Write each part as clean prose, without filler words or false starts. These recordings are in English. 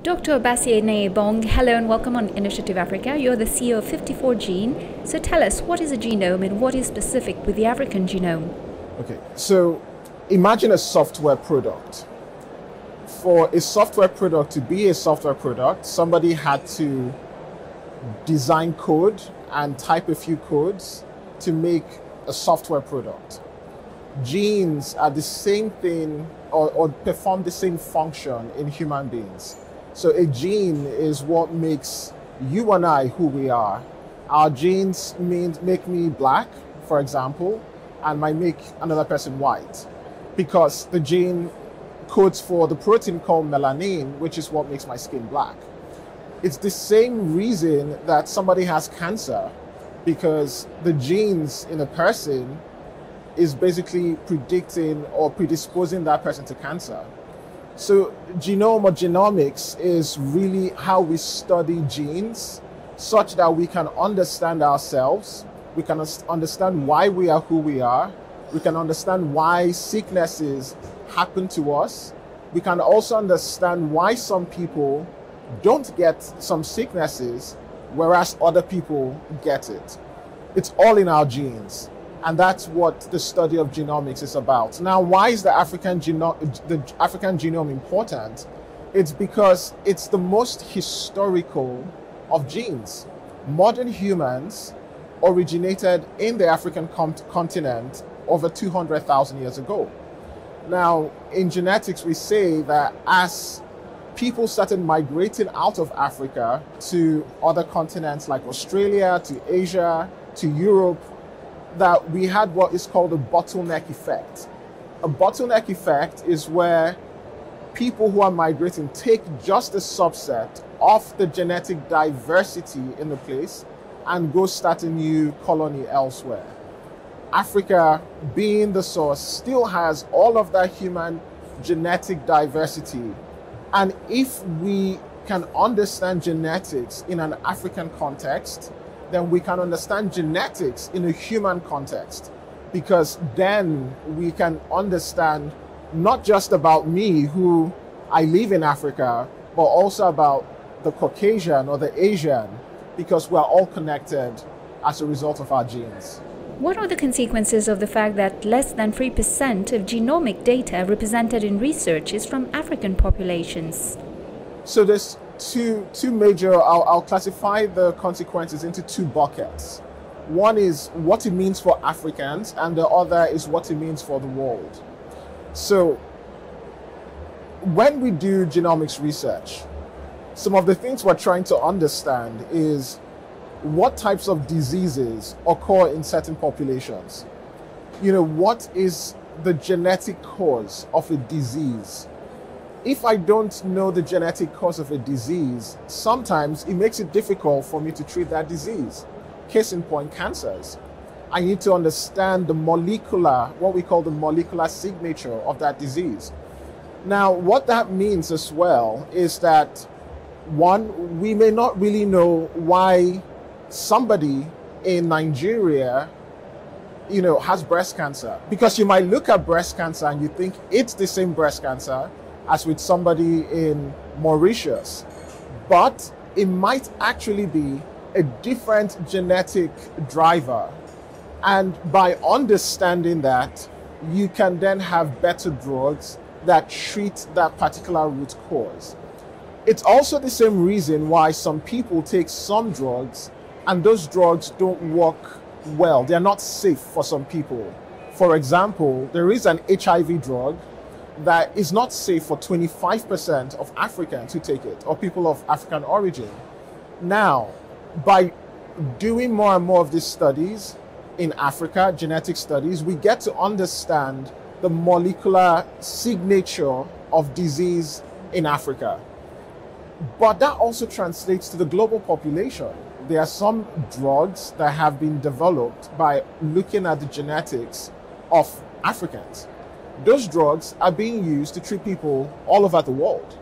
Dr. Basie Bong, hello and welcome on Initiative Africa. You're the CEO of 54Gene. So tell us, what is a genome and what is specific with the African genome? Okay, so imagine a software product. For a software product to be a software product, somebody had to design code and type a few codes to make a software product. Genes are the same thing or perform the same function in human beings. So a gene is what makes you and I who we are. Our genes make me black, for example, and might make another person white, because the gene codes for the protein called melanin, which is what makes my skin black. It's the same reason that somebody has cancer, because the genes in a person is basically predicting or predisposing that person to cancer. So genome or genomics is really how we study genes such that we can understand ourselves, we can understand why we are who we are, we can understand why sicknesses happen to us, we can also understand why some people don't get some sicknesses whereas other people get it. It's all in our genes. And that's what the study of genomics is about. Now, why is the African genome important? It's because it's the most historical of genes. Modern humans originated in the African continent over 200,000 years ago. Now, in genetics, we say that as people started migrating out of Africa to other continents like Australia, to Asia, to Europe, that we had what is called a bottleneck effect. A bottleneck effect is where people who are migrating take just a subset of the genetic diversity in the place and go start a new colony elsewhere. Africa, being the source, still has all of that human genetic diversity. And if we can understand genetics in an African context, then we can understand genetics in a human context, because then we can understand not just about me, who I live in Africa, but also about the Caucasian or the Asian, because we're all connected as a result of our genes. What are the consequences of the fact that less than 3% of genomic data represented in research is from African populations? So there's two major, I'll classify the consequences into two buckets. One is what it means for Africans, and the other is what it means for the world. So when we do genomics research, some of the things we're trying to understand is what types of diseases occur in certain populations. What is the genetic cause of a disease? If I don't know the genetic cause of a disease, sometimes it makes it difficult for me to treat that disease. Case in point, cancers. I need to understand the what we call the molecular signature of that disease. Now, what that means as well is that, one, we may not really know why somebody in Nigeria, has breast cancer. Because you might look at breast cancer and you think it's the same breast cancer as with somebody in Mauritius. But it might actually be a different genetic driver. And by understanding that, you can then have better drugs that treat that particular root cause. It's also the same reason why some people take some drugs and those drugs don't work well. They're not safe for some people. For example, there is an HIV drug that is not safe for 25% of Africans who take it, or people of African origin. Now, by doing more and more of these studies in Africa, genetic studies, we get to understand the molecular signature of disease in Africa. But that also translates to the global population. There are some drugs that have been developed by looking at the genetics of Africans. Those drugs are being used to treat people all over the world.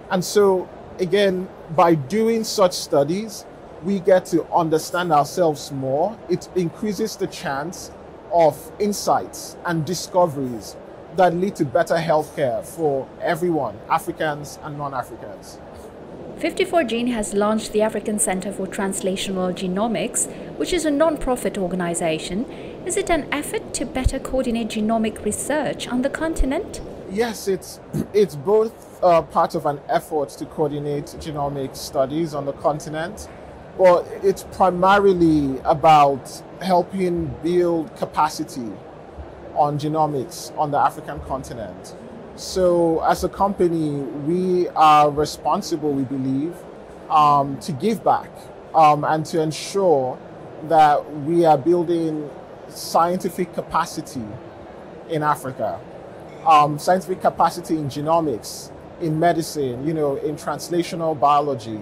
And so, again, by doing such studies, we get to understand ourselves more. It increases the chance of insights and discoveries that lead to better healthcare for everyone, Africans and non-Africans. 54Gene has launched the African Center for Translational Genomics, which is a non-profit organization. Is it an effort to better coordinate genomic research on the continent? Yes, it's both part of an effort to coordinate genomic studies on the continent, but it's primarily about helping build capacity on genomics on the African continent. So as a company, we are responsible, we believe, to give back and to ensure that we are building scientific capacity in Africa. Scientific capacity in genomics, in medicine, in translational biology.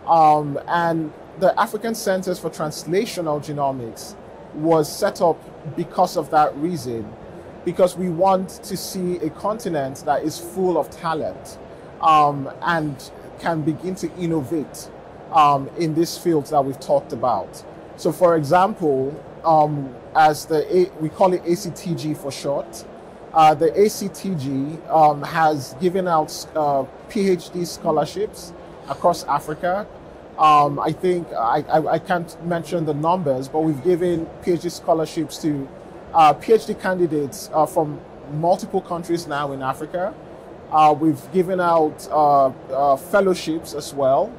And the African Centers for Translational Genomics was set up because of that reason, because we want to see a continent that is full of talent and can begin to innovate in these fields that we've talked about. So for example, we call it ACTG for short, the ACTG has given out PhD scholarships across Africa. I think I can't mention the numbers, but we've given PhD scholarships to PhD candidates from multiple countries now in Africa. We've given out fellowships as well.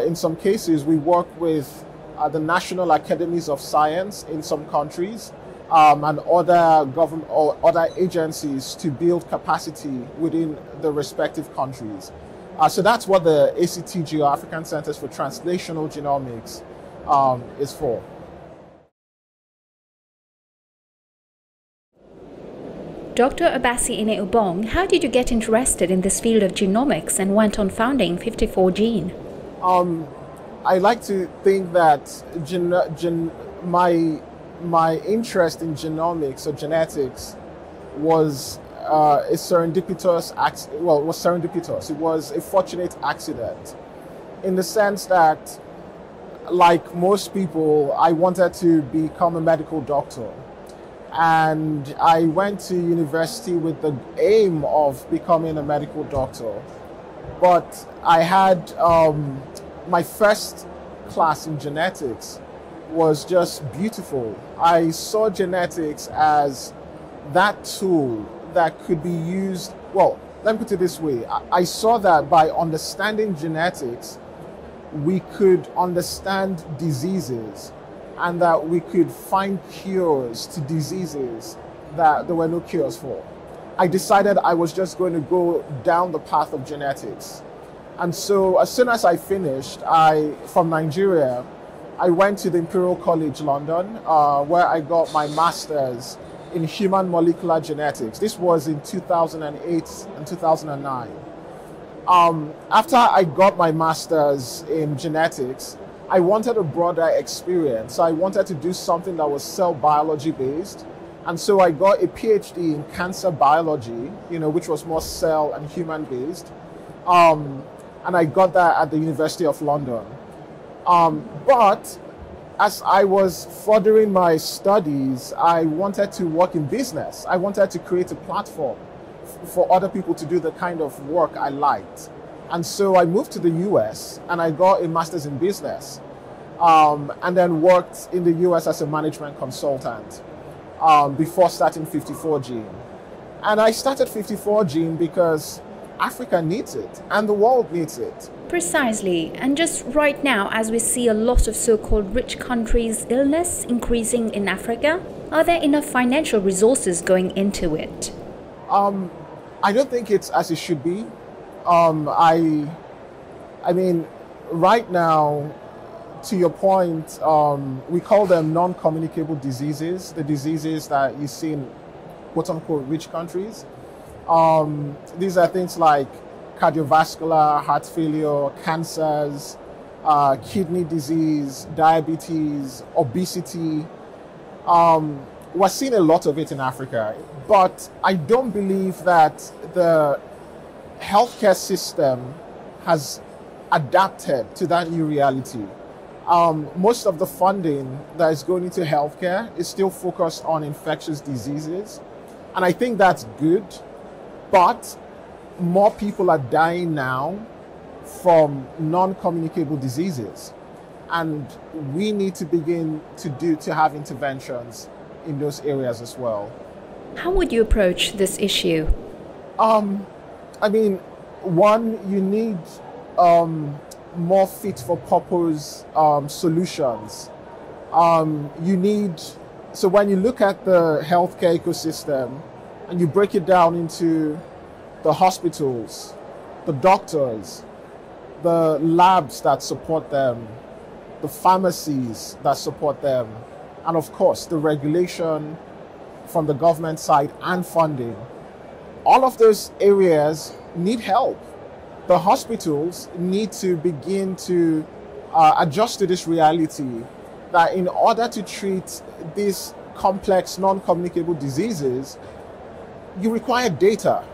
In some cases, we work with the National Academies of Science in some countries and other government or other agencies to build capacity within the respective countries. So that's what the ACTG, or African Centers for Translational Genomics, is for. Dr. Obasi Ine-Ubong, how did you get interested in this field of genomics and went on founding 54Gene? I like to think that my interest in genomics or genetics was serendipitous. It was a fortunate accident, in the sense that, like most people, I wanted to become a medical doctor. And I went to university with the aim of becoming a medical doctor. But I had my first class in genetics was just beautiful. I saw genetics as that tool that could be used. Well, let me put it this way. I saw that by understanding genetics, we could understand diseases, and that we could find cures to diseases that there were no cures for. I decided I was just going to go down the path of genetics. And so as soon as I finished, from Nigeria, I went to the Imperial College London, where I got my master's in human molecular genetics. This was in 2008 and 2009. After I got my master's in genetics, I wanted a broader experience. So I wanted to do something that was cell biology based. And so I got a PhD in cancer biology, which was more cell and human based. And I got that at the University of London. But as I was furthering my studies, I wanted to work in business. I wanted to create a platform for other people to do the kind of work I liked. And so I moved to the US and I got a master's in business, and then worked in the US as a management consultant before starting 54Gene. And I started 54Gene because Africa needs it and the world needs it. Precisely. And just right now, as we see a lot of so-called rich countries' illness increasing in Africa, are there enough financial resources going into it? I don't think it's as it should be. I mean, right now, to your point, we call them non-communicable diseases, the diseases that you see in quote-unquote rich countries. These are things like cardiovascular, heart failure, cancers, kidney disease, diabetes, obesity. We're seeing a lot of it in Africa, but I don't believe that the healthcare system has adapted to that new reality. Most of the funding that is going into healthcare is still focused on infectious diseases. And I think that's good, but more people are dying now from non-communicable diseases. And we need to begin to have interventions in those areas as well. How would you approach this issue? I mean, one, you need more fit for purpose solutions. So when you look at the healthcare ecosystem and you break it down into the hospitals, the doctors, the labs that support them, the pharmacies that support them, and of course the regulation from the government side and funding, all of those areas need help. The hospitals need to begin to adjust to this reality that in order to treat these complex non-communicable diseases, you require data.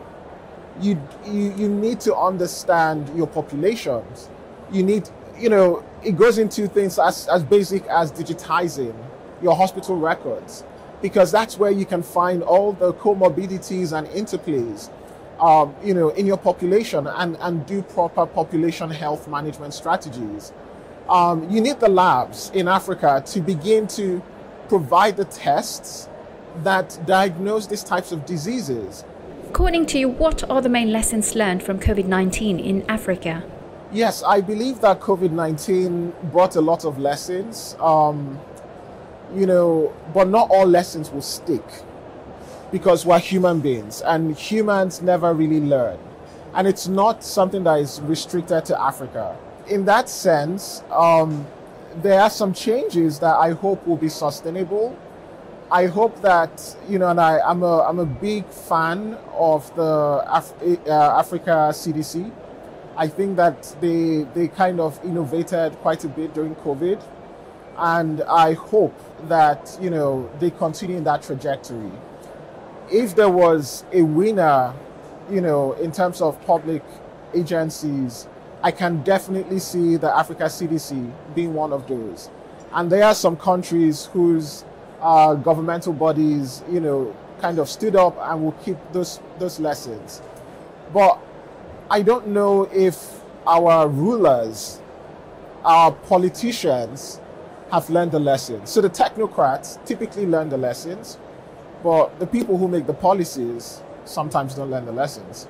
You need to understand your populations. You need, it goes into things as basic as digitizing your hospital records, because that's where you can find all the comorbidities and interplays, in your population and do proper population health management strategies. You need the labs in Africa to begin to provide the tests that diagnose these types of diseases. According to you, what are the main lessons learned from COVID-19 in Africa? Yes, I believe that COVID-19 brought a lot of lessons, but not all lessons will stick, because we're human beings and humans never really learn. And it's not something that is restricted to Africa. In that sense, there are some changes that I hope will be sustainable. I hope that, and I'm a big fan of the Africa CDC. I think that they kind of innovated quite a bit during COVID. And I hope that, they continue in that trajectory. If there was a winner, in terms of public agencies, I can definitely see the Africa CDC being one of those. And there are some countries whose governmental bodies, kind of stood up and will keep those lessons. But I don't know if our rulers, our politicians have learned the lessons. So the technocrats typically learn the lessons, but the people who make the policies sometimes don't learn the lessons.